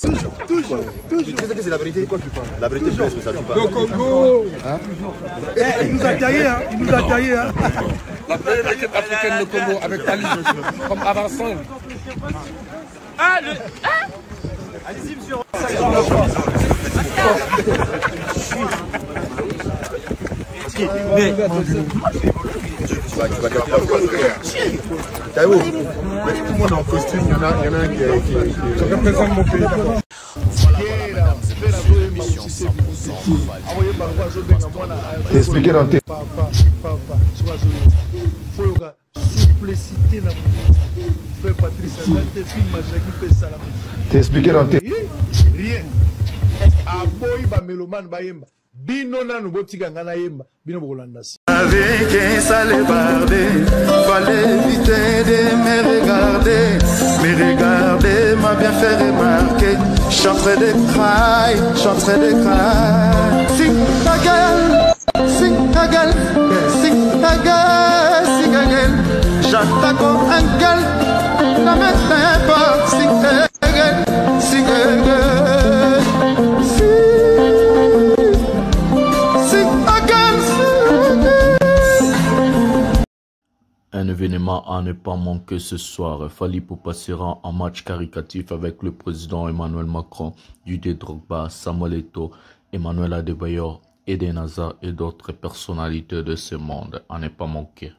Toujours. Tu sais que c'est la vérité? Quoi tu parles? La vérité, je laisse que ça joue pas. Le Congo. Il nous a taillé, hein. Il nous a taillé, hein. La première équipe africaine de Congo avec Ali comme avançant. Ah, le... Ah, allez-y, monsieur. Mais... Tu vas garder la voix. Taïwo, tout le monde en costume, il y en a un qui représente mon pays. Expliquez dans tes... T'expliquer dans tes... Rien. Aboyi ba meloman ba yemba. Bino nanu botika ngana yemba. Bino bokolanda. Avec un sale bardé, fallait éviter de me regarder, m'a bien fait remarquer. Je suis en train de cry, Sing ta gueule, sing ta gueule, sing ta gueule, sing ta gueule. J'attends comme un gueule, la main pas, sing ta gueule, sing ta gueule. Un événement à ne pas manquer ce soir. Fally Ipupa sera en match caricatif avec le président Emmanuel Macron, Didier Drogba, Samuel Eto'o, Emmanuel Adebayor, Eden Hazard et d'autres personnalités de ce monde. À ne pas manquer.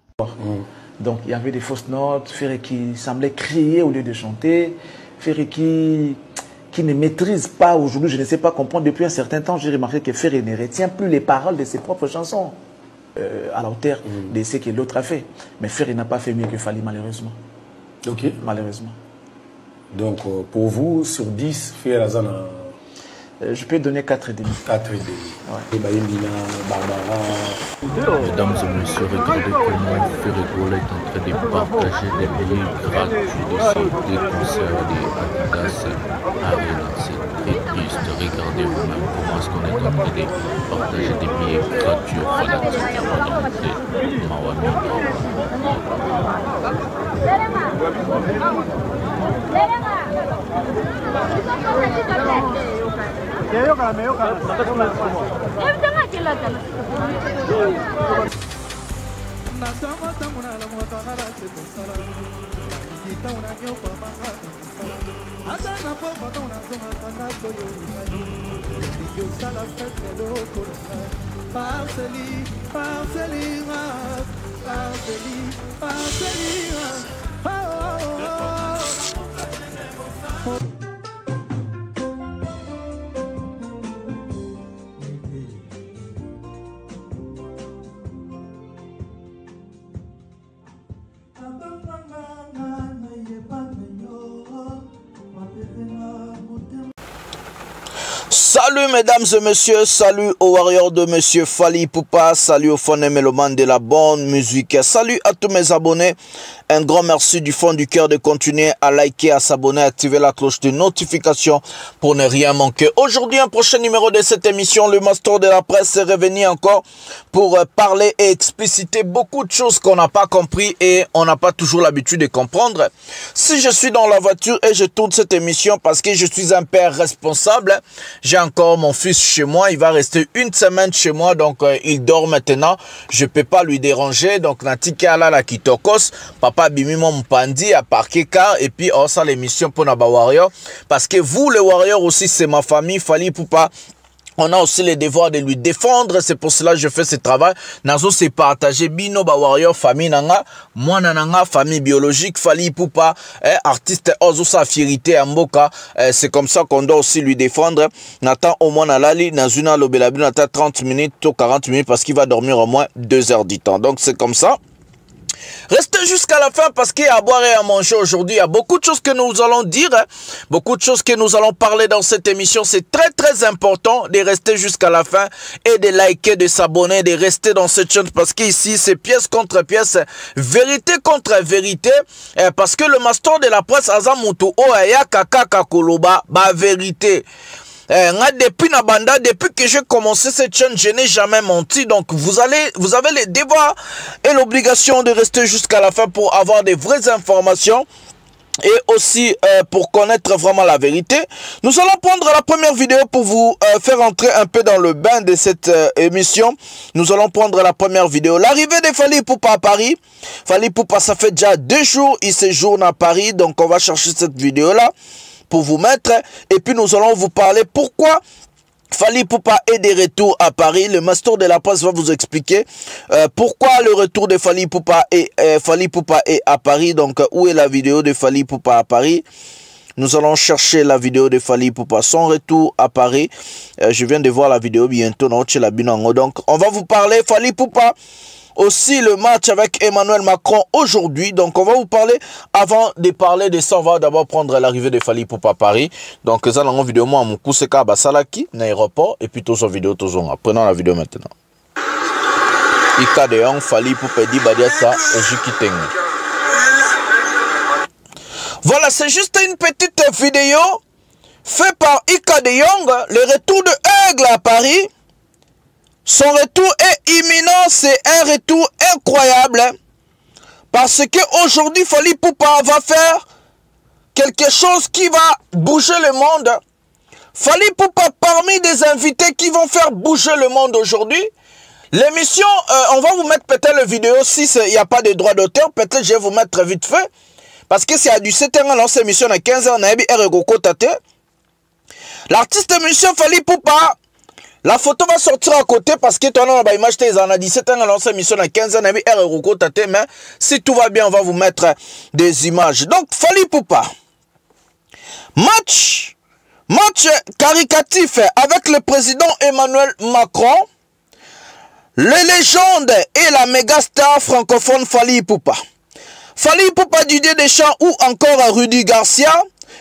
Donc il y avait des fausses notes, Ferré qui semblait crier au lieu de chanter, Ferré qui ne maîtrise pas aujourd'hui, je ne sais pas comprendre. Depuis un certain temps, j'ai remarqué que Ferré ne retient plus les paroles de ses propres chansons. À la hauteur de ce que l'autre a fait. Mais Ferré n'a pas fait mieux que Fally, malheureusement. Ok. Malheureusement. Donc, pour vous, sur 10, Ferré Hazard, je peux donner 4,5. 4,5. Ouais. Barbara. Mesdames et messieurs, regardez comment Ferré Gola est en train de partager des billets gratuits de des concerts de Adidas Arena. C'est très triste. Regardez vous-même comment est-ce qu'on est en train de partager des billets gratuits aux fanatiques de Mawami. Salut mesdames et messieurs, salut aux warriors de monsieur Fally Ipupa, salut aux fans et mélomanes de la bonne musique, salut à tous mes abonnés, un grand merci du fond du cœur de continuer à liker, à s'abonner, à activer la cloche de notification pour ne rien manquer. Aujourd'hui, un prochain numéro de cette émission, le Master de la Presse est revenu encore pour parler et expliciter beaucoup de choses qu'on n'a pas compris et on n'a pas toujours l'habitude de comprendre. Si je suis dans la voiture et je tourne cette émission parce que je suis un père responsable, j'ai encore mon fils chez moi, il va rester une semaine chez moi, donc il dort maintenant, je peux pas lui déranger, donc Natiki ala la kitokos, papa bimi mon pandi à parquer car, et puis on ça l'émission pour Naba Warrior, parce que vous les Warriors aussi c'est ma famille, Fally Ipupa. On a aussi le devoir de lui défendre, c'est pour cela que je fais ce travail. Nazo c'est partager bino ba warrior famille nanga, moi nanga famille biologique, Fally Ipupa, artiste ozo sa fierté à Mboka, c'est comme ça qu'on doit aussi lui défendre. Nathan au moins nalali nazuna lobelabi nata 30 minutes ou 40 minutes parce qu'il va dormir au moins 2 heures du temps. Donc c'est comme ça. Restez jusqu'à la fin parce qu'il y a à boire et à manger aujourd'hui. Il y a beaucoup de choses que nous allons dire, beaucoup de choses que nous allons parler dans cette émission. C'est très très important de rester jusqu'à la fin et de liker, de s'abonner, de rester dans cette chaîne parce qu'ici c'est pièce contre pièce, vérité contre vérité. Parce que le master de la presse Azamutu Oaya Kaka Kakoloba, ba vérité. Depuis que j'ai commencé cette chaîne, je n'ai jamais menti. Donc, vous avez le devoir et l'obligation de rester jusqu'à la fin pour avoir des vraies informations et aussi pour connaître vraiment la vérité. Nous allons prendre la première vidéo pour vous faire entrer un peu dans le bain de cette émission. Nous allons prendre la première vidéo. L'arrivée de Fally Ipupa à Paris. Fally Ipupa, ça fait déjà 2 jours, il séjourne à Paris. Donc on va chercher cette vidéo-là pour vous mettre. Et puis nous allons vous parler pourquoi Fally Ipupa est de retour à Paris. Le master de la presse va vous expliquer pourquoi le retour de Fally Ipupa est à Paris. Donc, où est la vidéo de Fally Ipupa à Paris? Nous allons chercher la vidéo de Fally Ipupa, son retour à Paris. Je viens de voir la vidéo bientôt. Donc, on va vous parler Fally Ipupa. Aussi le match avec Emmanuel Macron aujourd'hui. Donc on va vous parler, avant de parler de ça, on va d'abord prendre l'arrivée de Fally Ipupa à Paris. Donc ça dans une vidéo moi mon coup c'est Kaba Salaki l'aéroport et puis tous en vidéo tous en. Prenons la vidéo maintenant. Ika de Young Fally Ipupa dit Badiata et Jukiteng. Voilà, c'est juste une petite vidéo faite par Ika de Young, le retour de Aigle à Paris. Son retour est imminent, c'est un retour incroyable. Parce qu'aujourd'hui, Fally Ipupa va faire quelque chose qui va bouger le monde. Fally Ipupa, parmi des invités qui vont faire bouger le monde aujourd'hui. L'émission, on va vous mettre peut-être la vidéo, si il n'y a pas de droit d'auteur, peut-être je vais vous mettre vite fait. Parce que c'est à du 7h, on lance l'émission à 15h, on a eu l'artiste monsieur Fally Ipupa. La photo va sortir à côté parce que toi, on a image, on a 17 ans, on a lancé l'émission à 15 ans, mais si tout va bien, on va vous mettre des images. Donc, Fally Ipupa. Match caricatif avec le président Emmanuel Macron, les légendes et la méga star francophone Fally Ipupa. Fally Ipupa, Didier Deschamps ou encore Rudy Garcia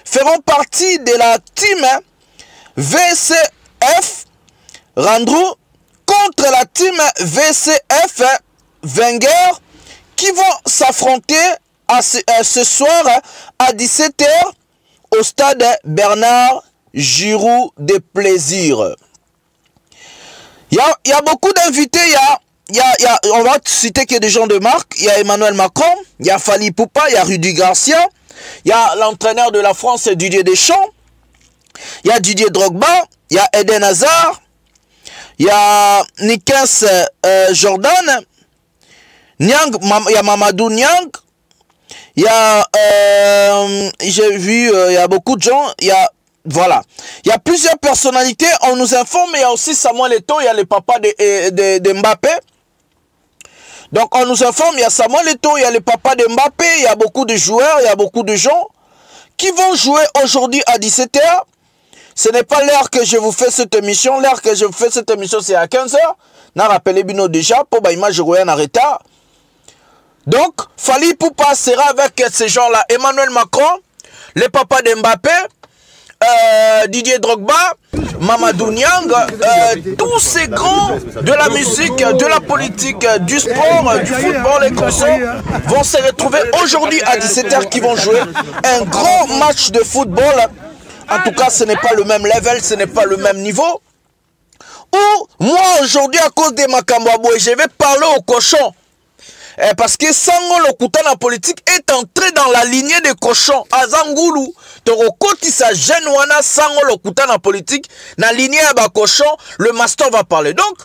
feront partie de la team VCF Randrou contre la team VCF Wenger qui vont s'affronter ce soir à 17h au stade Bernard Giroux des Plaisirs. Il y a beaucoup d'invités, on va citer qu'il y a des gens de marque, il y a Emmanuel Macron, il y a Fally Ipupa, il y a Rudy Garcia, il y a l'entraîneur de la France Didier Deschamps, il y a Didier Drogba, il y a Eden Hazard, il y a Nikens Jordan, Niang, il y a Mamadou Niang, il y a, j'ai vu, il y a beaucoup de gens, voilà. Il y a plusieurs personnalités, on nous informe, mais il y a aussi Samuel Eto'o, il y a le papa de Mbappé. Donc on nous informe, il y a Samuel Eto'o, il y a le papa de Mbappé, il y a beaucoup de joueurs, il y a beaucoup de gens qui vont jouer aujourd'hui à 17h. Ce n'est pas l'heure que je vous fais cette émission. L'heure que je vous fais cette émission, c'est à 15h. N'a rappelé Bino déjà. Pour ma image, je reviens en retard. Donc, Fally Ipupa sera avec ces gens-là. Emmanuel Macron, le papa de Mbappé, Didier Drogba, Mamadou Niang, tous ces grands de la musique, de la politique, du sport, du football et comme ça, vont se retrouver aujourd'hui à 17h qui vont jouer un grand match de football. En tout cas, ce n'est pas le même level, ce n'est pas le même niveau. Ou, moi, aujourd'hui, à cause de Makambabo, je vais parler au cochon. Parce que Sango Lokuta, la politique, est entré dans la lignée des cochons. Azangulu, Torokoti, sa jeune wana, Sango Lokuta, la politique, dans la lignée des cochons, le master va parler. Donc,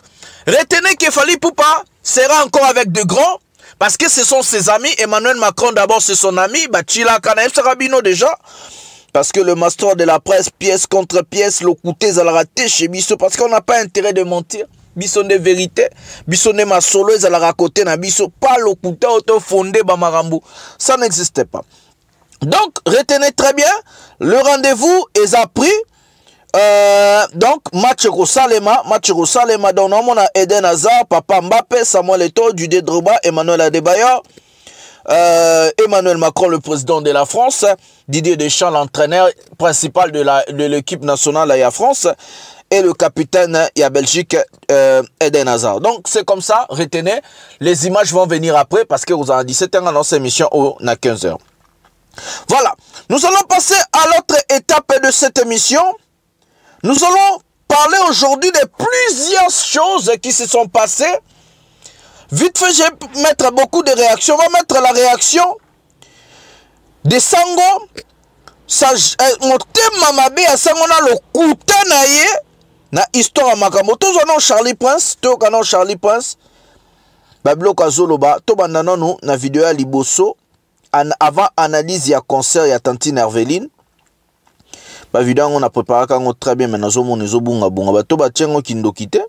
retenez que Fally Ipupa sera encore avec de grands, parce que ce sont ses amis. Emmanuel Macron, d'abord, c'est son ami. Bachila Kanaïf Sarabino, déjà. Parce que le master de la presse, pièce contre pièce, le côté à la raté chez Bisso, parce qu'on n'a pas intérêt de mentir. Bisso de vérité, Bisso de ma solo, à la raconter, na Bisso, pas le côté auto fondé, Bamarambu. Ça n'existait pas. Donc, retenez très bien, le rendez-vous est à pris. Donc, match Rosalema, donc on a Eden Hazard, Papa Mbappé, Samuel Eto'o, Didier Drogba, Emmanuel Adebayor. Emmanuel Macron, le président de la France, Didier Deschamps, l'entraîneur principal de l'équipe nationale à France, et le capitaine à Belgique, Eden Hazard. Donc c'est comme ça, retenez, les images vont venir après parce que vous avez 17h dans cette émission au 15h. Voilà, nous allons passer à l'autre étape de cette émission. Nous allons parler aujourd'hui de plusieurs choses qui se sont passées. Vite fait, je vais mettre beaucoup de réactions. On va mettre la réaction de sango motema mabe ya sango na lokuta na ye na histoire ya makambo tozwa na Charlie Prince toyoka na Charlie Prince babiloko azoloba tobanda nanu na video ya liboso avant analyse ya concert ya Tantine Herveline ba video yango na préparé kango très bien mais nazomona ezobunga bunga bato batiengo kindoki te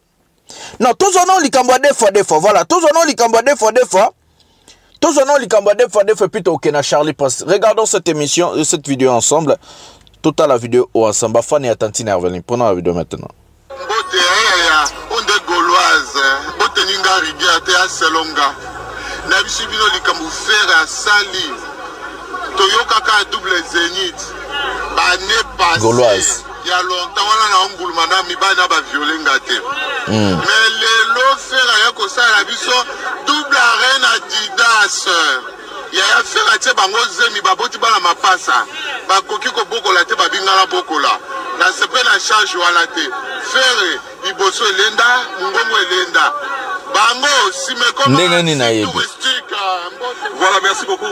non tozwa na likambo ya des fois voilà tozwa na likambo ya des fois tous on a les cambadés plutôt au Kenya Charlie Prince. Regardons cette émission, cette vidéo ensemble. Toute la vidéo ensemble. Fan et Tantine Herveline. Prenons la vidéo maintenant. On est gauloise. Boteninga rigiate à Selonga. Nabisu bino likambu faire à Sali. Toyoka ka double zénith. Bané passé. Gauloise. Il y a longtemps on a un goulmana mi bana ba violer ngate. Mais le faire ya ko sala biso double arène Adidas. Il y a faire atie bango zemi baboti bana mapasa. Ba koki ko bokola te ba bingala bokola. Na sepe na charge wala te. Faire liboso elenda, ngongo elenda. Bango simeko. Voilà, merci beaucoup.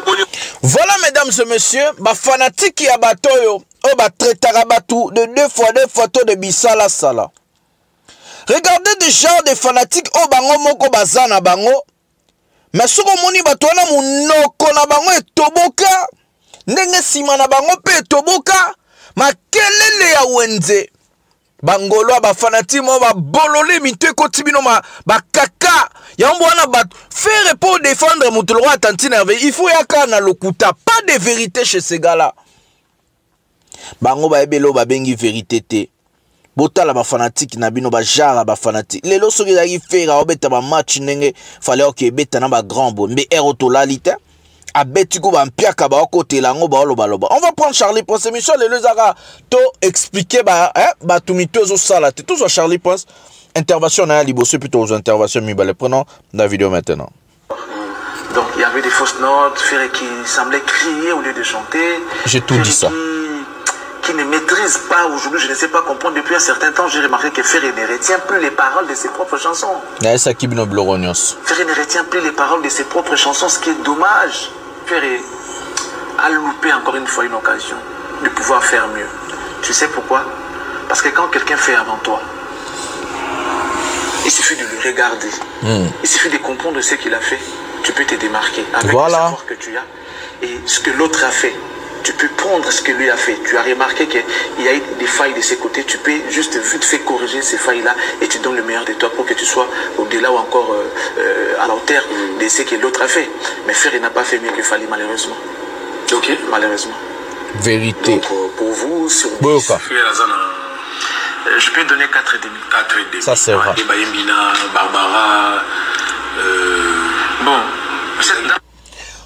Voilà mesdames et messieurs, ba fanatique ya batoyo. Oh bah traitera batou de deux fois des photos de Bissala Sala. Regardez déjà des fanatiques oh bango moko bazana bango. Mais soko moni batona munoko na bango e toboka. Ndenge sima na bango pe toboka. Ma kelele ya wenze. Bangolo ba fanatiques mo ba bolole mitwe kotibino ba kaka. Ya mbwana bat faire pour défendre mutulwa Tantine Herveline. Il faut yaka na lokuta, pas de vérité chez ces gars-là. Bango ba ebelo ba bengi vérité te. Botala ba fanatique na bino ba jara ba fanatique. Lelo soki za ki fera obeta ba match ndenge fallait que beta na ba grand bon mais erotolalite. Abeti ko ba mpiaka ba côté lango ba loba loba. On va prendre Charlie Prince émission le zara to expliquer ba ba tumitezo sala te. Tout sur Charlie Prince intervention na liboso plutôt aux interventions mi ba le prenons la vidéo maintenant. Donc il y avait des fausses notes, Ferré qui semblait crier au lieu de chanter. J'ai tout dit ça. Qui ne maîtrise pas aujourd'hui, je ne sais pas comprendre. Depuis un certain temps, j'ai remarqué que Ferré ne retient plus les paroles de ses propres chansons. Ferré ne retient plus les paroles de ses propres chansons, ce qui est dommage. Ferré a loupé encore une fois une occasion de pouvoir faire mieux. Tu sais pourquoi? Parce que quand quelqu'un fait avant toi, il suffit de le regarder. Il suffit de comprendre ce qu'il a fait. Tu peux te démarquer avec le savoir que tu as et ce que l'autre a fait. Tu peux prendre ce que lui a fait. Tu as remarqué qu'il y a eu des failles de ses côtés. Tu peux juste vite fait corriger ces failles-là et tu donnes le meilleur de toi pour que tu sois au-delà ou encore à la hauteur de ce que l'autre a fait. Mais Ferré n'a pas fait mieux que Fally, malheureusement. Ok. Malheureusement. Vérité. Donc, pour vous, sur 10, je peux donner 4,5. Ça, c'est vrai. Barbara. Bon.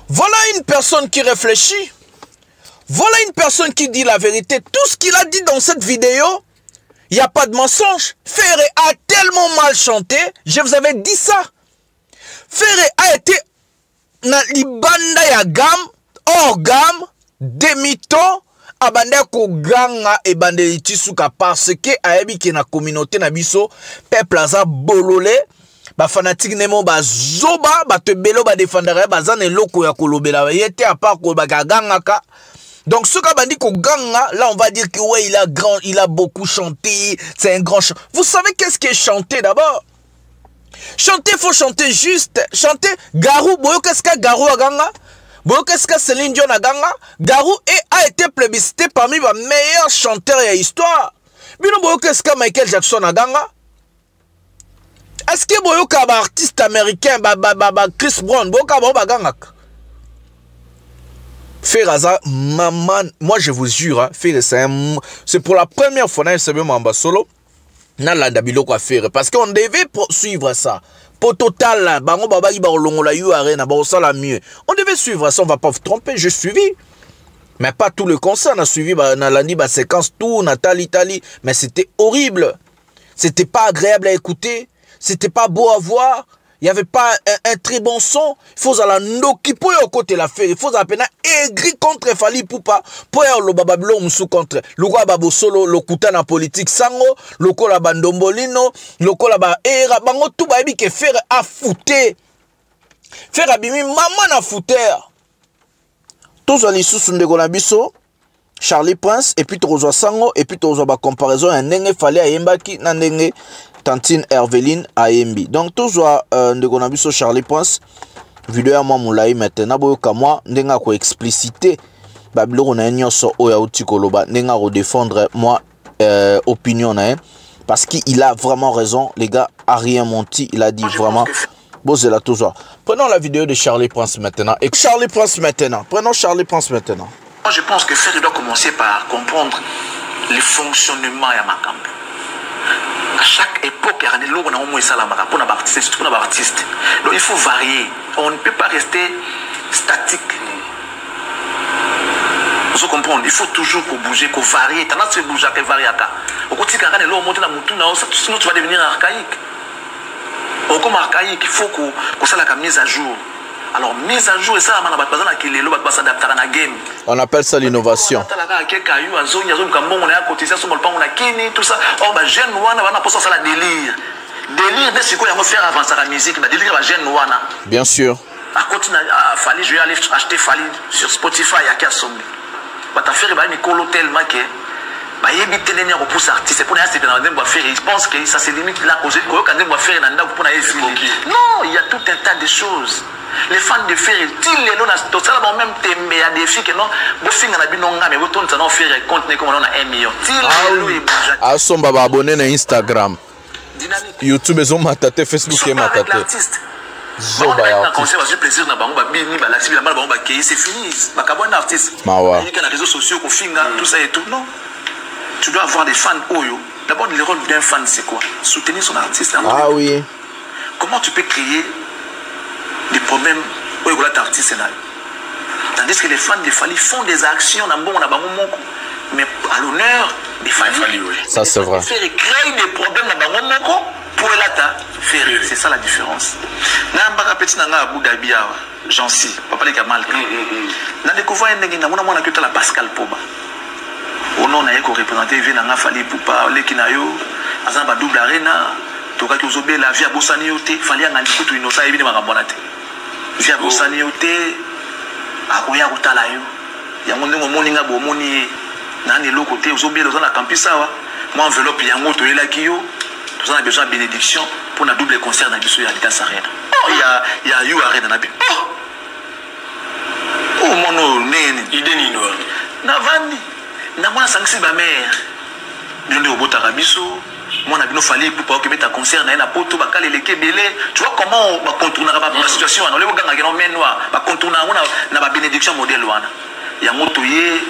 Voilà une personne qui réfléchit. Voilà une personne qui dit la vérité. Tout ce qu'il a dit dans cette vidéo, il n'y a pas de mensonge. Ferré a tellement mal chanté. Je vous avais dit ça. Ferré a été na libanda ya gamme, hors gamme, demi-ton, abanda ko ganga e bandeliti suka parce que ayebi ki na communauté na biso, peuple aza bololé. Ba fanatique nemo ba zoba, ba te belo ba défendere, ba zane loko ya kolobela, yete à part ko ba ganga ka. Donc ce qu'a dit qu'au ganga, là on va dire que ouais il a beaucoup chanté, c'est un grand chanteur. Vous savez qu'est-ce qui est chanté d'abord? Chanter, faut chanter juste. Chanter Garou, boyo qu'est-ce que Garou a ganga? Boyo qu'est-ce que Céline Dion a ganga? Garou a été plébiscité parmi les meilleurs chanteurs et histoire. Bino boyo qu'est-ce que Michael Jackson a ganga? Est-ce que boyo kaba artiste américain Chris Brown boyo kaba ganga? Ferraza, maman, moi je vous jure, hein, c'est pour la première fois dans le Mamba Solo, na la dabilo quoi faire, parce qu'on devait suivre ça. Pour total, bango baba iba olongo la yu arena, ba osala mieux. On devait suivre ça, on va pas vous tromper, je suivi. Mais pas tout le concert, on a suivi, on a dit, séquence tout, Nathalie, mais c'était horrible. C'était pas agréable à écouter, c'était pas beau à voir. Il n'y avait pas un très bon son. Il faut la noki pour y côté la faire. Il faut la peine aigri contre Fally Ipupa. Pour y le babablo msou contre. Le roi babo solo, le kuta na politique sango. Le kola bandombolino. Le kola ba era. Bango tout babi ke faire à fouter. Faire abimi maman à fouter. tous les sous de Gonabiso, Charlie Prince, et puis Tozo Sango, et puis Tozo ba comparaison, un nenge fallait à Yembaki, nan nenge Tantine Herveline à Yembi. Donc Tozo de Gonabiso, Charlie Prince, vidéo à moi moulaï maintenant, boyoka moi, nenga ko explicité, babilo na nyoso oya utikoloba, nenga ko défendre moi opinion na parce qu'il a vraiment raison, les gars, a rien menti, il a dit vraiment. Bon, c'est là toujours. Prenons la vidéo de Charlie Prince maintenant. Et Charlie Prince maintenant. Prenons Charlie Prince maintenant. Moi, je pense que Ferry doit commencer par comprendre le fonctionnement de Makambo. À chaque époque, il y a des gens qui ont moins ça pour les artistes, surtout pour les artistes. Donc, il faut varier. On ne peut pas rester statique. Vous comprenez? Il faut toujours bouger, varier. Tu as bouger, varier. Au quotidien, quand sinon tu vas devenir archaïque. Comme archaïque, il faut qu'on soit la mise à jour. Alors, mise à jour, et ça, on appelle ça l'innovation. Bien sûr. Je vais aller acheter Fali sur Spotify. Je pense que ça se limite là. Non, il y a tout un tas de choses. Les fans de Ferry, ils ont même tembe à des filles que non, mais vous faire compte comme on a 1 million. Ah, son baba abonné na Instagram, YouTube, ils ont matate, Facebook et matate. C'est fini. Les réseaux sociaux, tout ça et tout. Non. Tu dois avoir des fans Oyo. D'abord, le rôle d'un fan, c'est quoi? Soutenir son artiste. Ah oui. Comment tu peux créer des problèmes où il y a artiste? Tandis que les fans de Fali font des actions, mais à l'honneur des fans. Ça, c'est vrai. Ils créent des problèmes pour l'ata. C'est ça la différence. J'en sais. Papa les Kamal. Dans les couvoirs, il y a Pascal Poba. Au nom de représenté Venanga Fali Poupa, Lekinayo, Azamba double arena, Toka Kyozobe, la Via Bossaniote, Fali Angalikutu Inosa, évidemment, Rabonate. Via Bossaniote, Akoya Rotalayo, Yamondo Moninga Bomoni, Nani Lo côté, Ozobe, dans la campisawa, moi enveloppe Yango Toela Kiyo, tout ça a besoin de bénédiction pour un double concert dans le Yalitas Arena. Oh, il y a You Arena. Oh, mon nom, Idenino. Navani. Namona sangsi ba mère bino obota rabiso mona bino fali pour que mettre concert na poto bakale leke belé. Tu vois comment ba contourner la situation on le ganga ke no menwa ba contourner na ba bénédiction modèle wana ya moto ye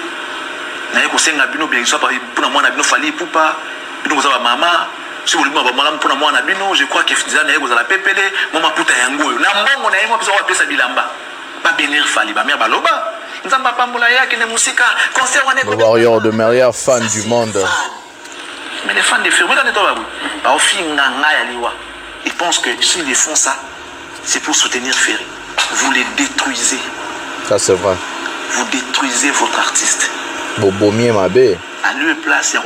na yeko senga bino bien soit pour mona bino fali poupa bino za ba mama si vous voulez ba mala pour mona bino je crois que fidza na yeko za la pepele mama puta yango na mbongo na yemo pesa wa pesa bilamba ba bénir fali ba mère baloba. Le warrior de Maria, fan du monde. Mais les fans de Ferry, ils pensent que s'ils font ça, c'est pour soutenir Ferry. Vous les détruisez. Ça, c'est vrai. Vous détruisez votre artiste. Bobomier Mabé. À lui place, il y a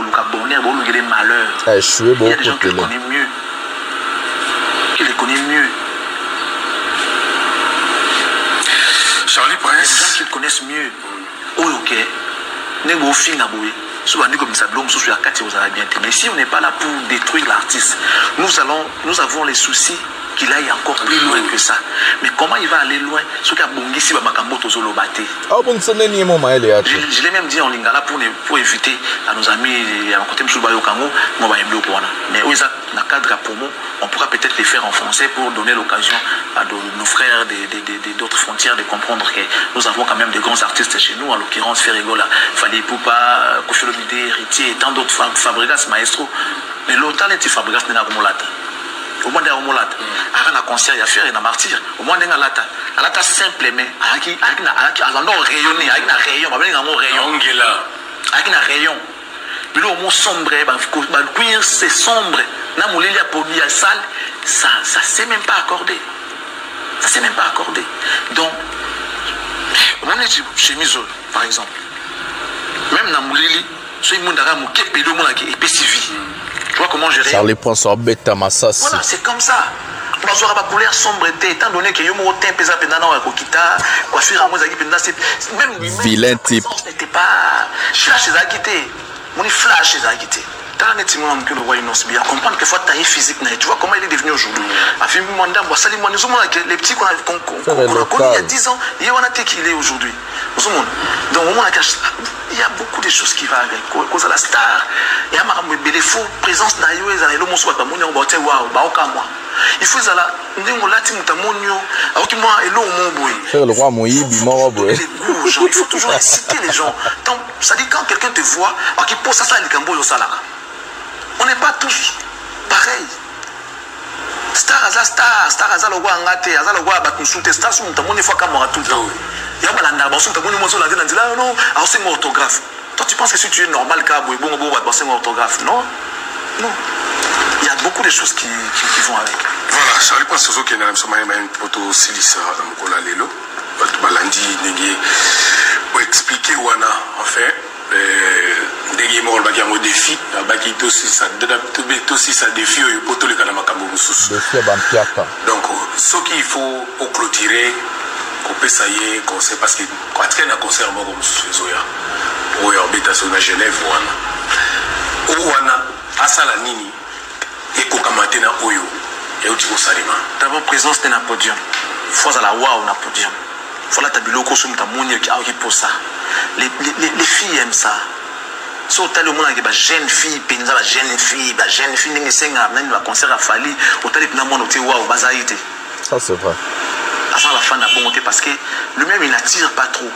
des malheurs. Il y a des gens qui le connaissent mieux. Qui le connaissent mieux. Charlie Prince. Il y a des gens qui le connaissent mieux. Oh, ok. Mais si on n'est pas là pour détruire l'artiste, nous avons les soucis qu'il aille encore plus loin que ça. Mais comment il va aller loin? Je l'ai même dit en lingala pour éviter à nos amis à côté de mais dans le cadre à promo, on pourra peut-être les faire en français pour donner l'occasion à nos frères d'autres frontières de comprendre que nous avons quand même des grands artistes chez nous, en l'occurrence Ferregola, Fali Poupa, Kofi Olomide, Héritier et tant d'autres, Fabregas, Maestro. Mais l'autre talent, c'est Fabregas Nenagomolata. Au moins d'un molate, à un concert, il y a faire un martyr. Au moins d'un lata, à lata simplement, avec un rayonné, avec un rayon, avec un rayon, avec un rayon. Puis là, au moins sombre, le cuir c'est sombre. N'a moulé la police à salle, ça s'est même pas accordé. Ça s'est même pas accordé. Donc, on est chemise, par exemple. Même dans moulé, ce monde a mouké, pédo, mon qui est PCV. Tu vois comment gérer? Charlie Prince en bêta massas. Voilà, c'est comme ça. Pour avoir la couleur sombre, étant donné que yo mo teint pesa pendant na kokita, coiffure à moi zaki pendant même lui vilain type. N'était pas flash zaki té. Mon flash zaki té. Tant net moi que le roi innocent bien comprendre que faut tailler physique na. Tu vois comment il est devenu aujourd'hui. A fait mon dame, moi sali moi nous sommes les petits qu'on a connu il y a 10 ans, il y a on a té qu'il est aujourd'hui. Nous sommes donc on a il y a beaucoup de choses qui vont avec cause à la star. Il y a marre de faux présence na yo ezala lo moso ba monyo ba te wa ba okamwa. Il faut zala ndingo lati mutamonyo aoki moi elo mon boy. Faire le roi moyibi moi boy. Il faut toujours inciter les gens. Donc ça dit quand quelqu'un te voit, qui pose ça le cambo yo sala. On n'est pas tous pareils. Star aza lo wa ngate, aza lo wa ba consulter star sur mutamonyo fois kamera tout le temps. Il y a balanda ba sur mutamonyo mo so la ndila non, alors c'est mon orthographe. Toi tu penses que si tu es normal ka boy bon ba passer mon orthographe, non? Non. Il y a beaucoup de choses qui vont avec. Voilà, Charlie pense que nous avons une photo silisa dans le lelo. Balandi negi pour expliquer wana en fait negi mo ba ki mo défi ba ki to si ça défi yo poto le kana makambo mususu. Défi ba mpiaka. Donc ce qu'il faut au clôturer ko pesa ye conseil parce que quand il y a un concert mo mususu zoya. Oyo habitation na Genève wana asala nini ekokamate na oyo yauti kosalema d'abord présence de na podium fois à la wow na podium voilà tabiloko so mutamoni qui pour ça les filles aiment ça so tali mona ke ba jeune fille penza ba jeune fille ndenge senga même ba concert à Fali otali pina mona oti wow bazaite ça c'est vrai ça la fin na bonté parce que lui-même il n'attire pas trop.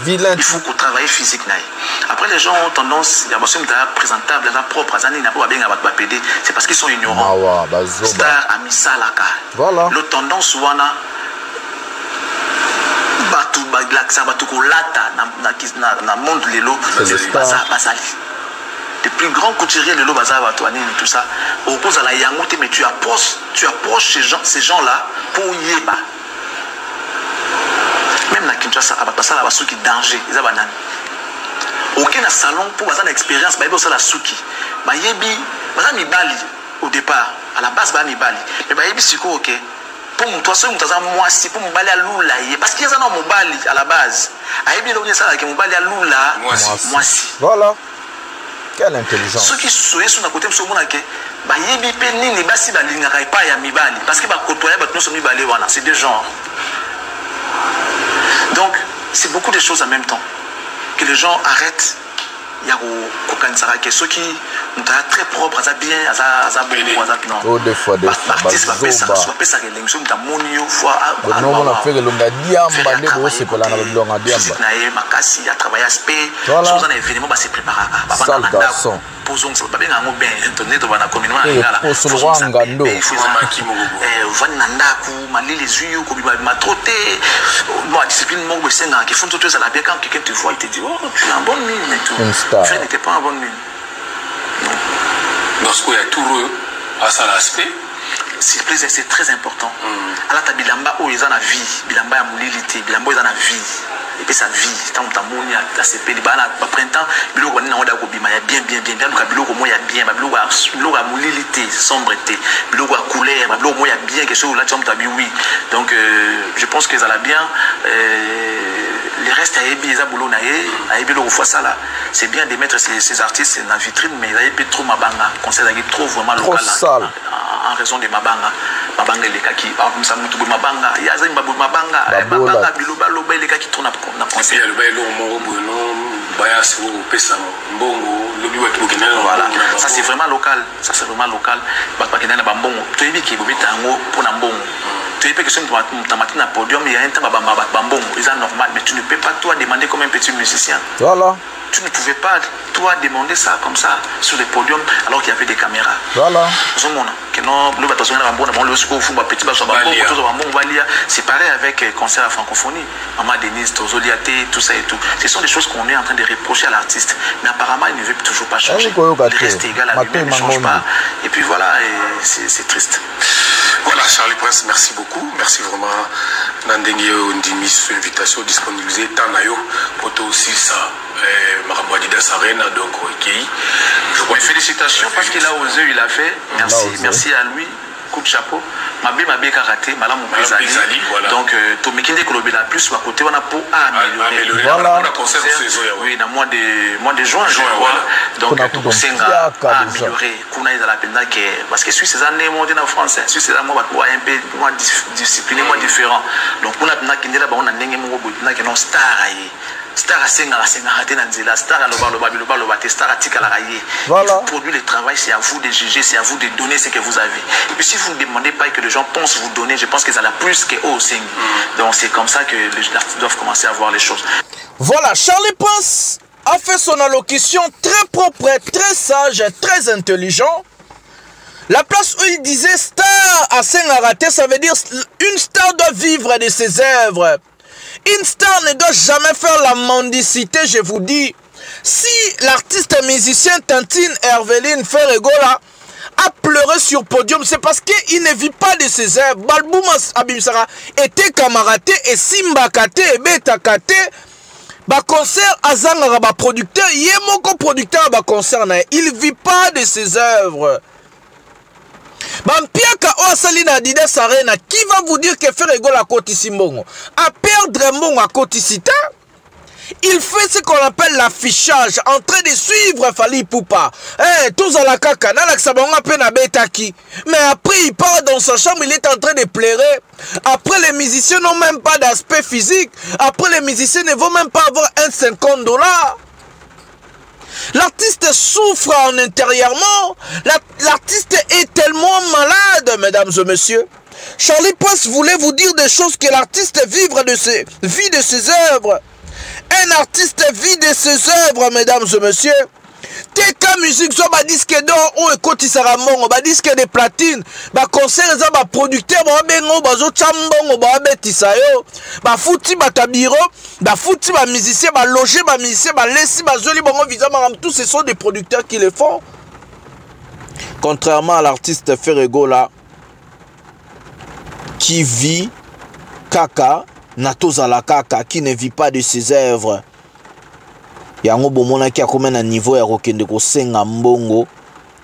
Vilain. Il faut qu'on travaille physique. Après les gens ont tendance, il y a des présentable, propre, c'est parce qu'ils sont ignorants. Star a mis ça là. Voilà. Le tendance wana na monde lelo les plus grands couturiers lelo bazar tout ça au cause à la yangote mais tu approches ces gens là pour yeba. Même na Kinshasa abapasa la basuki danger eza banani aucun salon pour baza na expérience ba yebi la suki ba yebi baza mibali au départ à la base ba mibali mais ba yebi siko OK pour toi seul mutaza mwasi pour mobali alula ye parce qu'il y a na mobali à la base a yebi lo nyesa ke mobali alula mwasi voilà quelle intelligence ceux qui soyez sur na côté so mona ke ba yebi pe nini basi balingaka pa ya mibali parce que ba côtoyer ba tno so mibali wana c'est des genres. Donc, c'est beaucoup de choses en même temps. Que les gens arrêtent. Il y a ceux qui sont très propres, bien, oh, des fois, je n'étais pas en bonne mine. Lorsqu'il y a tout à ça l'aspect, c'est très important. Alors ta bilamba où ils ont la vie, bilamba ya mulilité, bilamba ils ont la vie. Et puis sa vie, tant que t'amoni à ces pays, bah printemps, biloko ni na oda ko bima ya bien, donc biloko mo ya bien, biloko a mulilité, sombreté, biloko a couleur, biloko mo ya bien quelque chose là tu as oui. Donc je pense qu'ils allaient bien. Les restes à Ebi, ça là, c'est bien de mettre ces artistes dans la vitrine, mais ils n'avaient trop Mabanga, conseil d'aller trop vraiment local en raison de Mabanga. Mabanga les cas qui, par exemple, ça moutou Mabanga, il y a des Mabanga, Biloba, Loba, les cas qui tournent à conseil. Voilà, ça c'est vraiment local, tu es question de un podium, il y a un temps c'est normal, mais tu ne peux pas toi demander comme un petit musicien. Voilà. Tu ne pouvais pas toi demander ça comme ça sur le podium alors qu'il y avait des caméras. Voilà. C'est pareil avec concert à francophonie. Maman Denise, Tozoliate, tout ça et tout. Ce sont des choses qu'on est en train de reprocher à l'artiste. Mais apparemment, il ne veut toujours pas changer. Il reste égal à lui-même, il ne change pas. Et puis voilà, c'est triste. Voilà, Charlie Prince, merci beaucoup. Merci vraiment. Nandenge Ondimi sur invitation disponibilisée. Tanayo, pour aussi ça. Marabou Adidas Arena, donc ok. Félicitations parce qu'il a osé, il a fait. Merci à lui. coup de chapeau mabe karaté malamu pezali donc tomekinde kolobela plus ma côté on a pour améliorer voilà oui dans mois de juin je crois donc tout senga améliorer kuna eza la penda que parce que Suisse c'est année monté en France Suisse c'est moi un peu moins discipliné moins différent donc on a penda kindela ba on a ndenge mo botina que non star ayi star asenga raté na nzela star loba te star atika la raye voilà produit le travail c'est à vous de juger c'est à vous de donner ce que vous avez et puis si vous ne demandez pas que les gens pensent vous donner je pense que ça l'a plus que eux aussi donc c'est comme ça que les artistes doivent commencer à voir les choses. Voilà, Charlie Prince a fait son allocution très propre, très sage, très intelligent. La place où il disait star asenga raté, ça veut dire une star doit vivre de ses œuvres. Une star ne doit jamais faire la mendicité, je vous dis. Si l'artiste musicien Tantine Herveline Ferregola a pleuré sur podium, c'est parce qu'il ne vit pas de ses œuvres. Balbouma Abimsara était camaraté et Simba Kate et Beta Kate. Concert Azanga ba producteur, Yemoko producteur ba concert, il vit pas de ses œuvres. Bampiaka Oasalina Adidas Arena, qui va vous dire que Ferregola à Kotisimbongo à perdre Mbongo à Kotisita? Il fait ce qu'on appelle l'affichage, en train de suivre Fally Ipupa. Tous à la caca, mais après il part dans sa chambre, il est en train de pleurer. Après les musiciens n'ont même pas d'aspect physique. Après les musiciens ne vont même pas avoir un $50. L'artiste souffre en intérieurement. L'artiste est tellement malade, mesdames et messieurs. Charlie Prince voulait vous dire des choses que l'artiste vit de ses œuvres. Un artiste vit de ses œuvres, mesdames et messieurs. TK Musique, soit ba disque d'or, ou écoute Saramongo, ba disque de platine, ba concert, ba producteur, ba bengo, ba zo chambongo, ba betisayo, ba fouti ba tabiro, ba fouti ba musicien, ba loger ba musicien, ba laisser ba zoli bongo visa maram, tous ce sont des producteurs qui le font. Contrairement à l'artiste Ferregola, qui vit kaka, Natoza la kaka, qui ne vit pas de ses œuvres. Yango bomona ki akomena na niveau ya kokende ko senga mbongo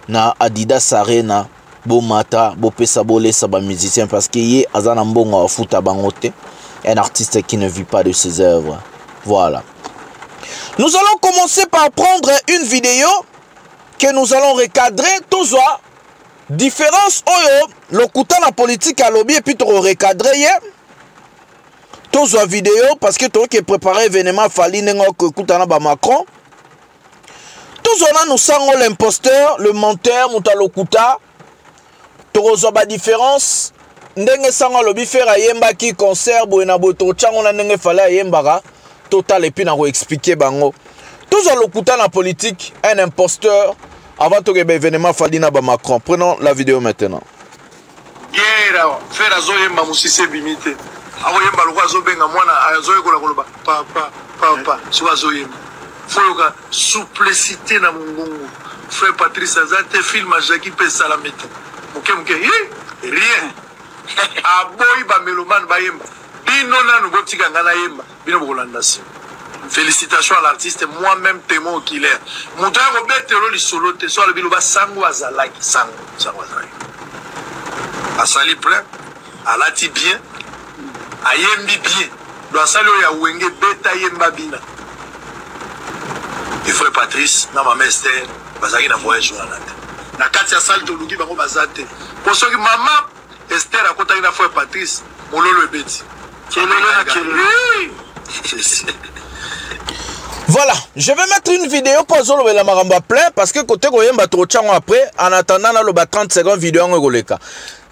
na Adidas Arena bomata bopesa bolesa ba musicien parce que yé azana mbongo afuta bangote, un artiste qui ne vit pas de ses œuvres. Voilà. Nous allons commencer par prendre une vidéo que nous allons recadrer toujours différence oyo lokuta na politique à lobby et puis to recadrer tous la vidéo parce que toi qui préparé événement Fally Nengo Koutana ba Macron. Tous on a nous sango l'imposteur, le menteur, Moutalokuta. Tous on a différence. Ndenge sango lobi faire yemba qui concert boena boto chango na ndenge Fally yemba total et puis na expliquer bango. Tous on lokuta na politique, un imposteur avant tout événement Fally na ba Macron. Prenons la vidéo maintenant. Guerre, faire azo yemba musise bimite. Awoyemba lokwa azobenga mwana azoyekola koloba papa so azoyemba foyoka souplicité na mongongo frère Patrice azate film a Jackie pe salamete moke rien aboyi ba meloman ba yemba bino nanu botika ngana yemba bino bokolanda si. Félicitations à l'artiste, moi-même témoin oculaire. Mon temps Robert Tero li solo te so le biloba sango azalaki sango azalaki asali plein alati bien ayembi bien doit saluer ya wenge beta yemba bina et frère Patrice na maman Esther bazaki na voyage na kati ya salle toluki bango bazate pour ceux qui maman Esther akotaki na frère Patrice mololo ebeti Voilà, je vais mettre une vidéo pour le maramba plein parce que côté Goyemba trop tchango après en attendant là le 30 secondes vidéo en goleka.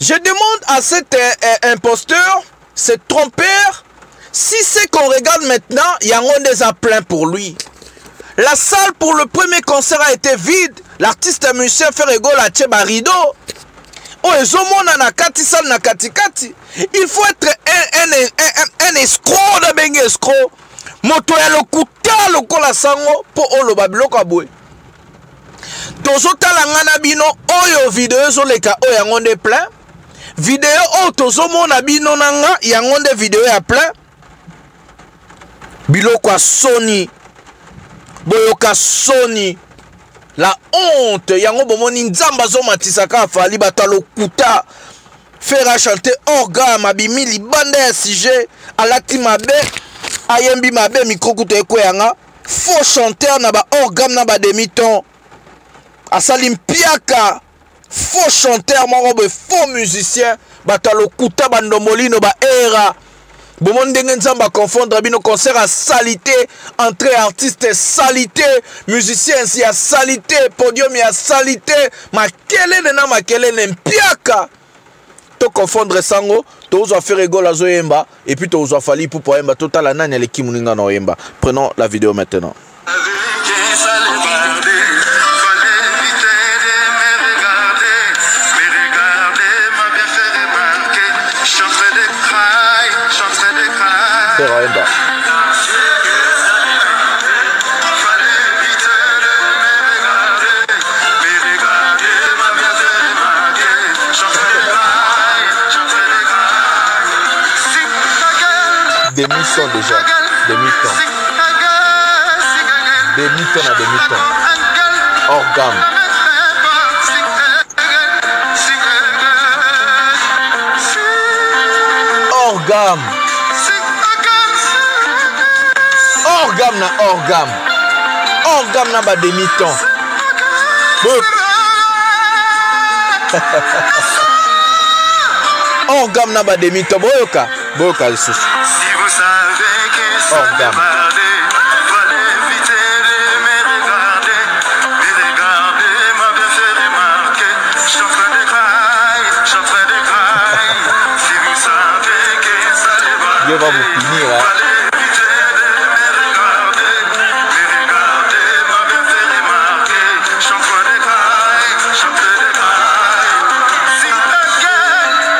Je demande à cet imposteur, cet trompeur, si c'est qu'on regarde maintenant, il y a un des plein pour lui. La salle pour le premier concert a été vide. L'artiste musicien Ferregola Tcheba rideau. Oh, na kati salle na kati kati. Il faut être un escroc de bengue escroc. Moto ya lokuta lokola sango po oloba biloko aboy. Tozo talanga na bino oyo video zo leka oyo yangonde plein. Video o tozo mona bino nanga yangonde video ya plein. Biloko a Sony. Boyoka Sony. La honte yango bomoni nzamba zo matisaka Fally batalo kuta. Faire à chanter orgam abimi libanda ya sujet alati mabe ayembi mabe micro kuto ekweyanga faux chanteur na ba orgam na ba demi-ton asali mpiaka faux chanteur moko faux musicien batalo kuta bandomolino ba era Bomon ndenge nzamba confondre bino concert à salité, entrée artiste salité, musicien si à salité, podium ya salité, makele na makele nempiaka. To confondre sango, to ozo faire rigolo azo yemba et puis to ozo fali pour yemba total ananya le kimuninga no yemba. Prenons la vidéo maintenant. Raemba. Demi-ton déjà, demi-ton. Demi-ton à demi-ton. Hors gamme. Hors gamme. Orgam na orgam. Orgam na ba demi-ton. Orgam na ba demi-ton. Boyoka. Boyoka le souci. Orgam. Dieu va vous punir, hein.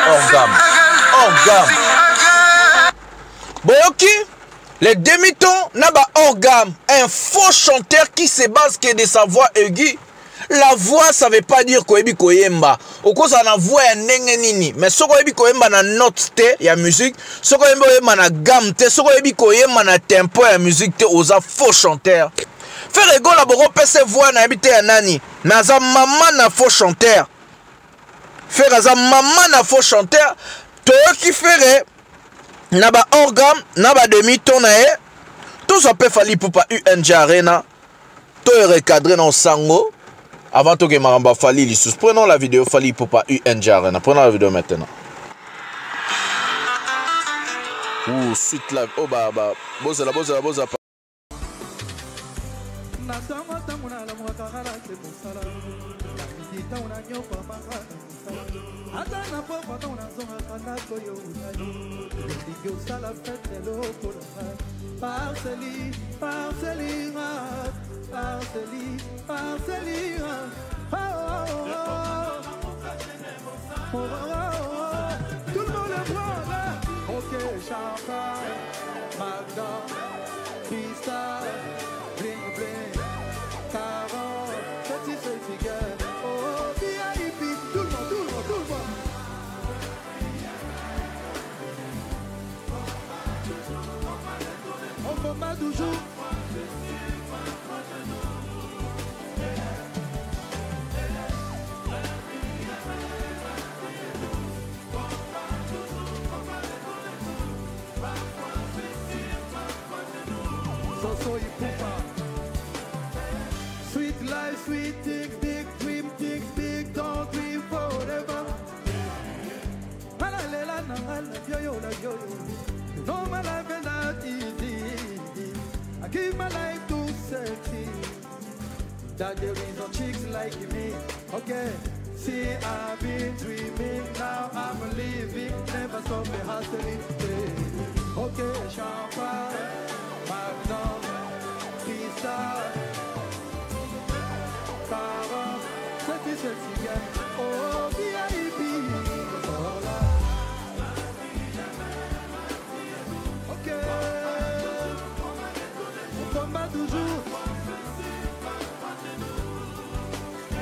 Orgam. Boyoki, les demi-tons n'a pas orgam. Un faux chanteur qui se base que de sa voix aiguë. La voix, ça veut pas dire koyebi koyemba. Au cause ça na voix ya ndenge nini. Mais ce koyebi koyemba na note te ya musique, ce koyebi koyemba na gamme te, ce koyebi koyemba na tempo ya musique te oza faux chanteur. Faire rigolo boro pese voix na habité ya nani. Naza maman na faux chanteur. Faire aza maman na faux chanteur. Toi qui ferait naba orgam naba demi-ton na e tout ça peut fali pour pas UNG Arena to recadrer dans sango avant to que maramba fali lissus. Prenons la vidéo fali pour pas UNG Arena. Prenons la vidéo maintenant. Ouh suite la oh bah boza Atana popa tona zonga kanako yo usali Digo sala fete loko Parceli Tout le monde le voit là Ok, champagne, Magda, Krista, bling bling, Caron, petit girl Oh, VIP, tout le monde On combat toujours So you sweet life, sweet things, big dream things, big don't dream forever. No, my life is not easy. I give my life to sexy. That there is no chicks like me. Okay, see, I've been dreaming, now I'm living, never stop me hustling. Okay, champagne, Magnum, Pizza, Caron, sexy girl. Oh, VIP. On combat toujours.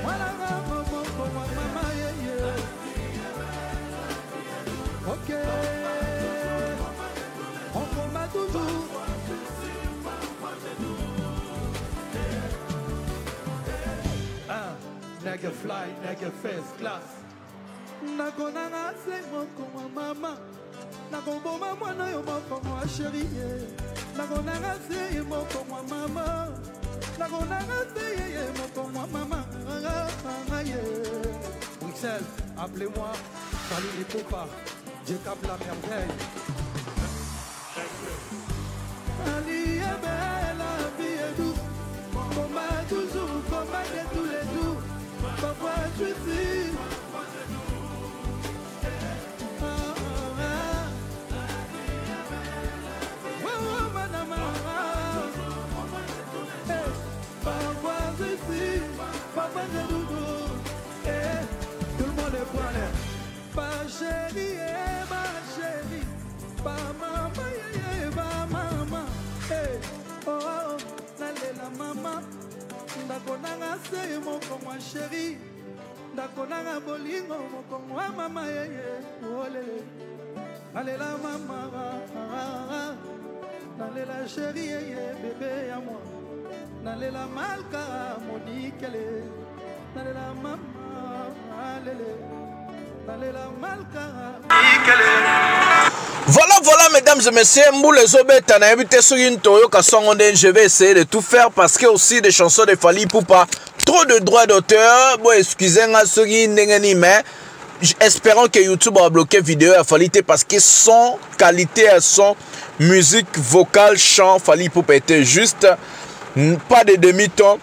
Voilà, maman, yeah. Ok. On combat toujours. Nigga fly, nigga first class. nakonanga se moko mama nakoboma mwana yo moko mwa chéri nakonanga se moko mama nakonanga se ye moko mama Bruxelles, appelez-moi Fally Ipupa, je capte la merveille. Ali est belle, la vie est douce, combat toujours, combat de tous les jours, parfois je suis papa de doudou, tout le monde est poilé. Pas chérie, pas maman, pas maman. Oh, n'allez la maman. Ndakonanga se moko mwa chérie. Ndakonanga bolingo moko mwa mama olele. N'allez la maman, n'allez la chérie, bébé à moi. Nalela malka monikele nalela mama alele nalela malka Voilà, mesdames et messieurs, je vais essayer de tout faire parce que aussi des chansons de Fally Ipupa, trop de droits d'auteur. Bon, excusez-moi, mais espérons que YouTube va bloquer vidéo à Fally parce que son qualité, son musique vocale, chant, Fally Ipupa était juste. Pas de demi-ton,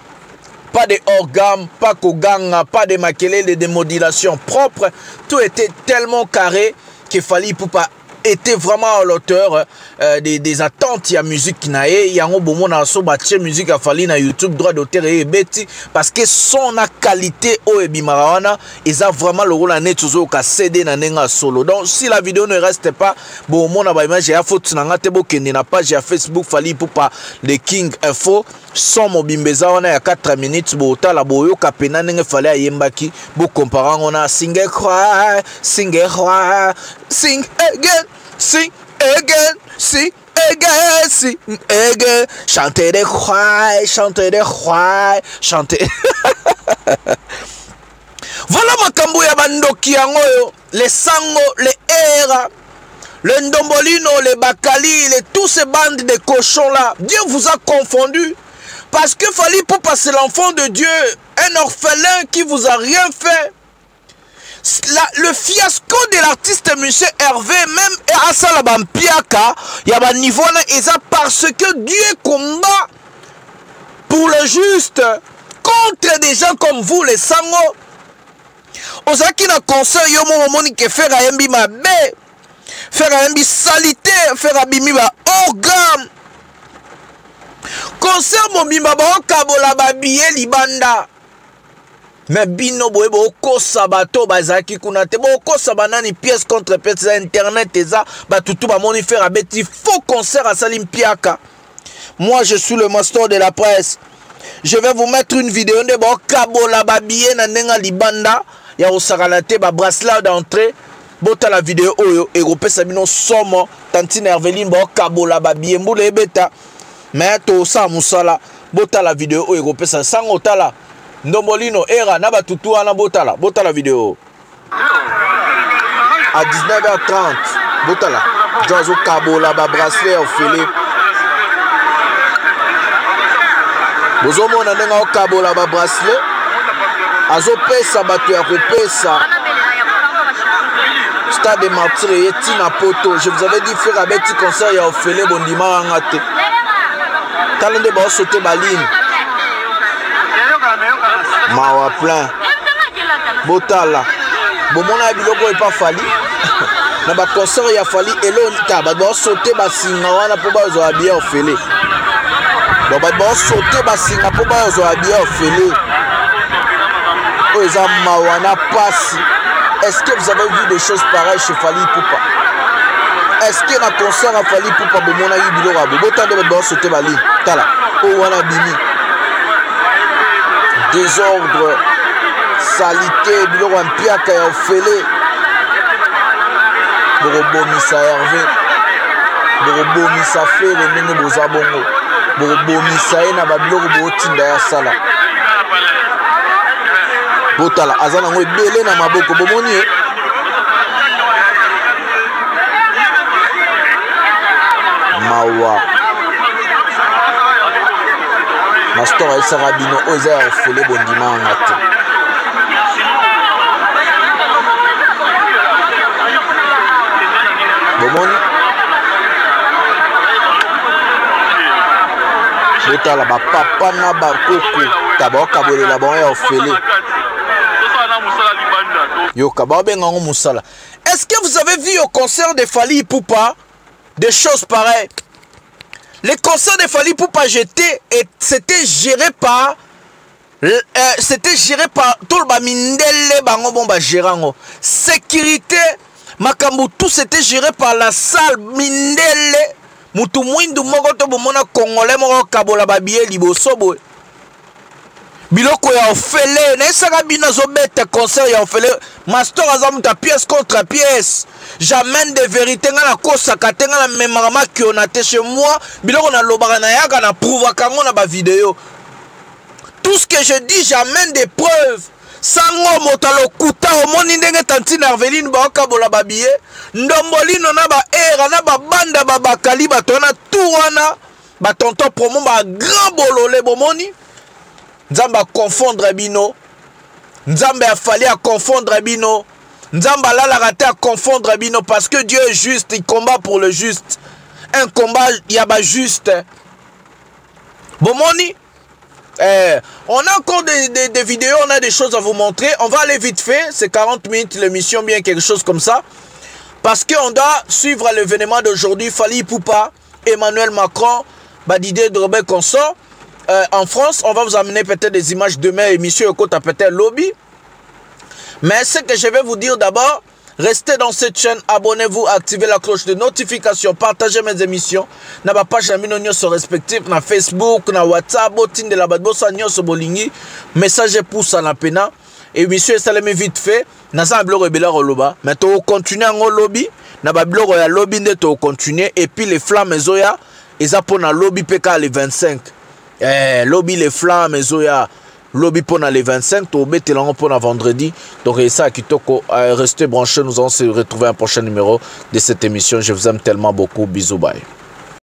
pas de organe, pas koganga, pas de makelele, de modulation propre. Tout était tellement carré que Fally Ipupa était vraiment à l'auteur des attentes. Il y a musique qui n'a eu, il y a un bon moment dans son bâtiment musique à Fally na YouTube, droit d'auteur et bêti parce que son qualité au ebimarawana, ils ont vraiment le rôle à net toujours qu'à CD na nenga solo. Donc si la vidéo ne reste pas, bon mon image à photo na ngate bo kende na page à Facebook Fally Ipupa le King Info. Son mobimbeza on a 4 minutes bo tala boyo kapena nenge Fally ayembaki bo comparant on a sing again, sing again, sing again, sing again, sing again, chanter des croix, chanter des croix, chanter. Voilà makambo ya bandoki yango, les sango, les era, le ndombolino, les bakali, tous ces bandes de cochons là. Dieu vous a confondu. Parce que Fally Ipupa c'est l'enfant de Dieu, un orphelin qui vous a rien fait. Le fiasco de l'artiste monsieur Hervé, même à Salabam Piaka, il y a un niveau parce que Dieu combat pour le juste contre des gens comme vous, les sango. Osaki na concert yomo moni ke faire ayembi mabe, faire ayembi salité, faire abimi ba organe. Concert mobimba ba kabola ba billet libanda. Mais bino boye bo kosa bato bazaki kuna te bo kosa banani pièce contre pièce internet eza ba tutu ba moni faire abeti faux concert à Salim Piaka. Moi je suis le master de la presse. Je vais vous mettre une vidéo de bo kabola ba billet na nenga libanda ya osakalate ba bracelet d'entrée. Bota la vidéo oyo Europe Sabino somo tantine Herveline bo kabola ba billet mbule beta. Mais to sa musala bota la vidéo oyo Europe sa sango tala. Ndombolino era naba tutu ana botala la vidéo à 19h30 botala Jozo Kabola ba bracelet au filet bozomo na nenga au Kabola ba bracelet azo pesa batu ya kopesa stade de martyr yetina poto. Je vous avais dit faire un petit concert ya au filet bondima ngate talende ba sauter baline mawa plein botala bomona biloko e pas Fally na ba concert ya Fally eloni ta ba sauter ba singa wana po ba zo abia ofele ba sauter ba singa po ba zo abia ofele o za mawana passe. Est-ce que vous avez vu des choses pareilles chez Fally Ipupa? Est-ce que na concert à Fally Ipupa bomona yi biloko abo botande ba sauter ba ligne tala o wana bimi désordre, salité, biloko en piaka ya ofele. Borobomisa Hervé, borobomisa Fere ndenge boza bongo, borobomisa ye na babiloko botinda ya sala. Botala azana ngo ebele na maboko bomoni awa Mastor esaka bino oza ya ofele bondima ngate bomoni botala bapapa na bakoko kabaokabolela bango ya ofele yoka baobenga ngo musala. Est-ce que vous avez vu au concert de Fally Ipupa des choses pareilles? Les concerts de Fally Ipupa c'était géré par tout le bamindele bango bomba gérango. Sécurité makambu tout c'était géré par la salle mindele. Mutu mwindu moko to bomona congolais moko kabola babiye liboso boy. Biloko ya ofele na esaka bino zobeta concert ya ofele Mastor azamuta pièce contre pièce. J'amène des vérités ngana kosaka te ngana memama kionate chez moi biloko na lobaka na yaka na prouva kango na ba vidéo. Tout ce que je dis j'amène des preuves. Sango motalo kuta omoni ndenge tantine Arveline ba kabola babiye ndombolino na ba era na ba banda ba bakali batona tout wana ba tonton promo ba grand bolole bomoni. Nzamba a confondre bino. Nzamba a fallu à confondre bino. Nzamba la raté à confondre bino parce que Dieu est juste, il combat pour le juste. Un combat, il y a pas juste. Bomoni, on a encore des vidéos, on a des choses à vous montrer. On va aller vite fait, c'est 40 minutes l'émission, bien quelque chose comme ça. Parce qu'on doit suivre l'événement d'aujourd'hui. Fally Ipupa, Emmanuel Macron, Badidé de Robert Consort. En France, on va vous amener peut-être des images demain, émission Ekota peut-être lobby. Mais ce que je vais vous dire d'abord, restez dans cette chaîne, abonnez-vous, activez la cloche de notification, partagez mes émissions. Na ba page na sur respectif na Facebook, na WhatsApp, botin de la badbosa nyonso bolingi, message pouce na pena. Émission salami vite fait, na sa blog rebela roloba, mais to continuer en lobby, na ba blog ya lobby de to continuer et puis les flammes zoya, eza pona lobby PK les 25. Lobby les flammes zoya lobby pour les 25 to betelango pour vendredi. Donc ça kitoko restez branchés, nous allons se retrouver un prochain numéro de cette émission. Je vous aime tellement beaucoup, bisous, bye.